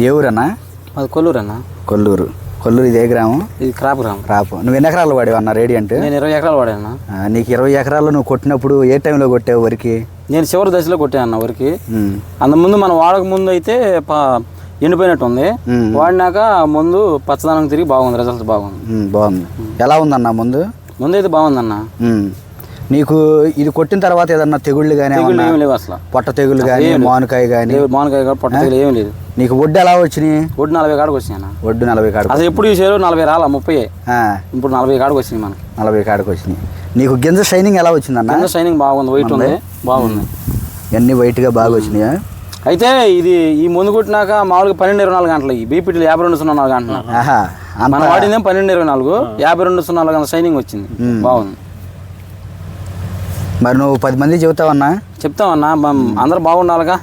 ఏ ఊరన్నా? అది కొల్లూరు అన్న. కొల్లూరు. ఇదే గ్రామం? ఇది క్రాప్. నువ్వు ఎన్ని ఎకరాలు వాడేవు అన్న రేడియంట్? నేను 20 ఎకరాలు వాడాను. నీకు 20 ఎకరాలు నువ్వు కొట్టినప్పుడు ఏ టైంలో కొట్టావు వరికి? నేను చివరి దశలో కొట్టాను అన్న వరికి. అంతకుముందు మనం వాడక ముందు అయితే ఎండిపోయినట్టు ఉంది. వాడినాక ముందు పచ్చదనం తిరిగి బాగుంది, రిజల్ట్స్ బాగుంది. ఎలా ఉందన్న ముందు అయితే బాగుందన్న. నీకు ఇది కొట్టిన తర్వాత ఏదన్నా తెగుళ్ళు కానీ? ఏమి లేవు అసలు. పొట్ట తెగుళ్ళు కానీ, మామిడికాయ కానీ? పొట్ట తెగులు ఏమి లేదు. నీకు వడ్డు ఎలా వచ్చినాయి? వడ్డు 40 కాడికి వచ్చినాయి అన్న. వడ్డు 40 కాడికి అసలు ఎప్పుడు చూసారు 40 రాలా, 30. ఇప్పుడు 40 కాడికి వచ్చినాయి మనకి. 40 కాడికి వచ్చినాయి. నీకు గింజ షైనింగ్ ఎలా వచ్చిందన్న? గింజ షైనింగ్ బాగుంది, వైట్ ఉంది, బాగుంది. అన్ని వైట్గా బాగా వచ్చినాయా? అయితే ఇది ఈ ముందు కొట్టినాక మామూలుగా 12-24 గంటలు, ఈ బీపీటీలు 52-04 గంటలు మనం వాడిందేం 12-24, 52-04 గంటల షైనింగ్ వచ్చింది, బాగుంది. మరి నువ్వు 10 మంది చెబుతావన్నా? చెప్తామన్నా, అందరు బాగుండాలిగా.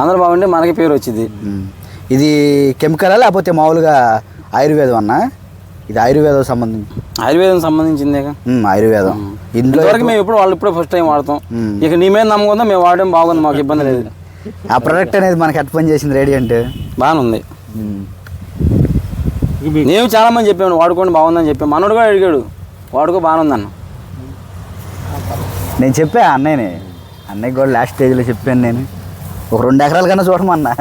అందరు బాగుంటే మనకి పేరు వచ్చింది. ఇది కెమికలా లేకపోతే మామూలుగా ఆయుర్వేదం అన్నా? ఇది ఆయుర్వేదం సంబంధించిందే. ఆయుర్వేదం. ఇంతవరకు మేము ఇప్పుడే ఫస్ట్ టైం వాడతాం. ఇక నీ మీద నమ్మకం ఉందా, మేము వాడడం బాగుంది, మాకు ఇబ్బంది లేదు. ఆ ప్రోడక్ట్ అనేది మనకి ఎట్లా పని చేసింది రేడియంట్? బాగానే ఉంది. నేను చాలా మంది చెప్పాను వాడుకోండి బాగుందని చెప్పాను. మనోడు కూడా అడిగాడు వాడుకో బాగానే ఉందన్న. నేను చెప్పా అన్నయ్యకి కూడా లాస్ట్ స్టేజ్లో చెప్పాను. నేను ఒక 2 ఎకరాల కన్నా చూడమన్నా.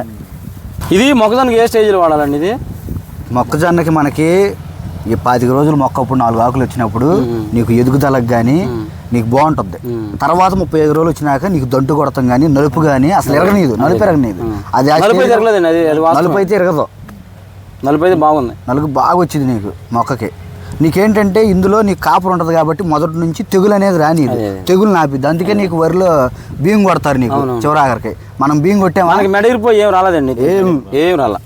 ఇది మొక్కజొన్నకి ఏ స్టేజ్లో వాడాలండి? ఇది మొక్కజొన్నకి మనకి ఈ 25 రోజులు మొక్క అప్పుడు 4 ఆకులు వచ్చినప్పుడు నీకు ఎదుగుదలకు కానీ నీకు బాగుంటుంది. తర్వాత 35 రోజులు వచ్చినాక నీకు దంటు కొడతాం కానీ నలుపు కానీ అసలు ఎరగనీదు, నలుపు ఎరగనీదు. అది నలుపు అయితే ఎరగదు. నలుపు అయితే బాగుంది, నలుపు బాగా వచ్చింది నీకు మొక్కకి. నీకేంటంటే ఇందులో నీకు కాపర్ ఉంటుంది కాబట్టి మొదటి నుంచి తెగులు అనేది రానిది, తెగులు నాపిద్ది. అందుకే నీకు వరిలో బియ్యం కొడతారు నీకు చివరాఖరికి. మనం బియ్యం కొట్టాము, మనకి మెడగిరిపోయి ఏం రాలేదండి, ఏం రాలా.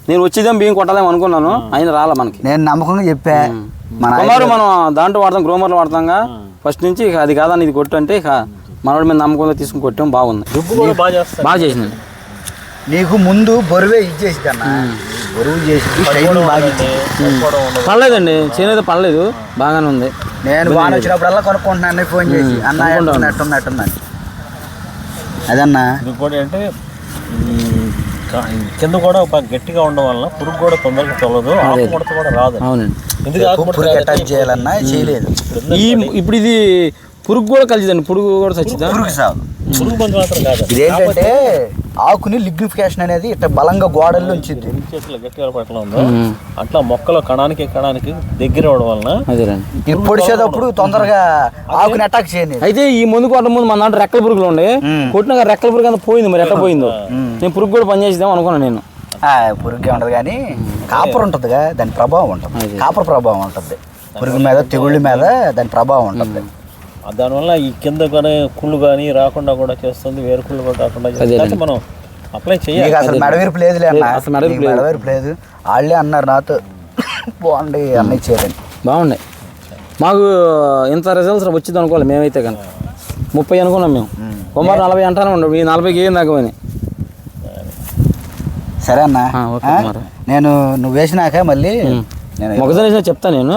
నేను వచ్చేదేం బియ్యం కొట్టాలేమో అనుకున్నాను, అయినా రాలా మనకి. నేను నమ్మకంగా చెప్పా. మనం దాంట్లో వాడతాం, గ్రోమర్లో వాడతాంగా ఫస్ట్ నుంచి. ఇక అది కాదని ఇది కొట్టు అంటే ఇక మనోడి మీద నమ్మకంగా తీసుకుని కొట్టాం, బాగుంది, బాగా చేసింది. నీకు ముందు బరువే ఇచ్చేసి అన్న, బరువు చేసి పర్లేదండి, చేనేది పర్లేదు, బాగానే ఉంది. నేను బాగా వచ్చినప్పుడల్లా కొనుక్కుంటున్నాను, ఫోన్ చేసి అన్న ఎట్టున్నట్టుందని. అదన్నా ఇంకోటి అంటే కింద కూడా గట్టిగా ఉండడం వల్ల పురుగు కూడా తొందరగా తొలదు, ఆకుముడత కూడా రాదు. అవునండి, ఎందుకు అటాచ్ చేయాలన్నా చేయలేదు. ఇప్పుడు ఇది పురుగు కూడా కలిసిదండి, పురుగు కూడా చచ్చిదా? పురుగు మందు మాత్రం కాదు. ఇదేంటంటే ఆకుని లిగ్నిఫికేషన్ అనేది ఇట్లా బలంగా గోడల్లో ఉంచింది. చేతిలో గట్టిగా పట్ల ఉందో అట్లా మొక్కల కణానికి దగ్గర అవడం వలన పొడిచేటప్పుడు తొందరగా ఆకుని అటాక్ చేయండి. అయితే ఈ ముందు కొట్ట ముందు మన దాంట్లో రెక్కల పురుగులు ఉండే, కొట్టిన రెక్కల పురుగు అంతా పోయింది. మరి ఎట్లా పోయిందో నేను పురుగు కూడా పనిచేద్దాం అనుకున్నాను. నేను పురుగు ఉండదు కానీ కాపర్ ఉంటుందిగా, దాని ప్రభావం ఉంటుంది, కాపర్ ప్రభావం ఉంటుంది పురుగు మీద, తెగుళ్ళ మీద దాని ప్రభావం ఉంటుంది. దానివల్ల ఈ కింద కానీ కుళ్ళు కానీ రాకుండా కూడా చేస్తుంది, వేరు కుళ్ళు కూడా రాకుండా చేస్తుంది. మనం అప్లై చేయాలి. అసలు మెడవీర్పు లేదులే అన్న, మెడవీర్పు లేదు. వాళ్ళే అన్నారు నాతో బాగుండి అన్న ఇచ్చేదండి, బాగున్నాయి. మాకు ఇంత రిజల్ట్స్ వచ్చింది అనుకోవాలి మేమైతే. కానీ 30 అనుకున్నాం మేము, 40 అంటానే ఉండవు. ఈ 40కి ఏం తగ్గమని. సరే అన్న, నేను నువ్వు వేసినాక మళ్ళీ మొక్కజొన్న చెప్తాను నేను.